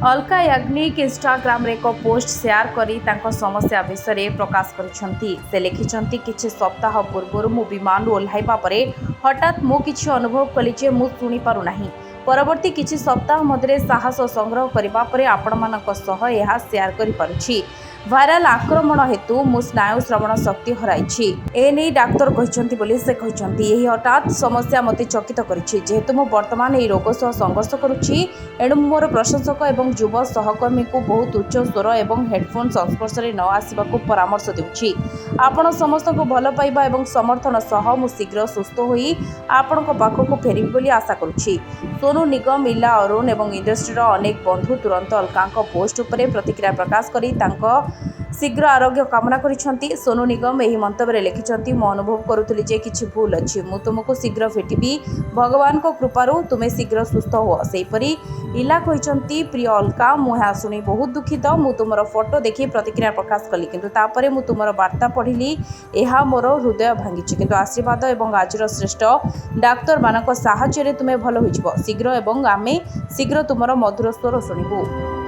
Alka Yagnik Instagram रे एक post share करी तांको समस्या विषय प्रकाश करिसेंती। से लिखिसेंती किछि सप्ताह पूर्व मु विमान ओह्लाइबा परे हठात मु किछि अनुभव कली जे मु सुनी पारु नाही। परवर्ती किछि सप्ताह मध्य साहस संग्रह करबा परे आपण मानक सह एहा शेयर करि पारुछि। भाइराल आक्रमण हेतु मु स्नायु श्रवण शक्ति हराइछि। एने डाक्तर कहिसेंती बोली से कहिसेंती एही हठात समस्या मते चकित करिछि। जेहेतु मु वर्तमान एही रोग सह संघर्ष करुछि एणु मोर प्रशंसक एवं युव सहकर्मी को बहुत उच्च स्वर एवं हेडफोन संस्पर्श रे न आसिबा को परामर्श देउछि। आपण समस्त को भल पाइबा एवं समर्थन सह मु शीघ्र सुस्थ होई आपण को पाखो को फेरिबि बोली आशा करुछि। सोनू निगम, इला अरुण एवं इंडस्ट्री रो अनेक बंधु तुरंत अलका पोस्ट उपरे प्रतिक्रिया प्रकाश करी तांको शीघ्र आरोग्य कामना करिसेंती। सोनू निगम एही मंतव्य लिखिसेंती मु अनुभव करुतली जे किछि भूल अछि, मु तुमको शीघ्र भेटिबी, भगवान को कृपारु तुमे शीघ्र सुस्थ हो। सेहीपरि इला कहिसेंती प्रिय अलका मु हा सुनी बहुत दुखित, मु तुमरो फोटो देखि प्रतिक्रिया प्रकाश कली किंतु तापरे मु तुमरो वार्ता पढ़िली एहा मोर हृदय भांगिछि किंतु आशीर्वाद एवं आजिर श्रेष्ठ डाक्तर मानक साहाय्य रे तुमे भल होइजिबो शीघ्र एवं आमे शीघ्र तुमरो मधुर स्वर सुनिबु।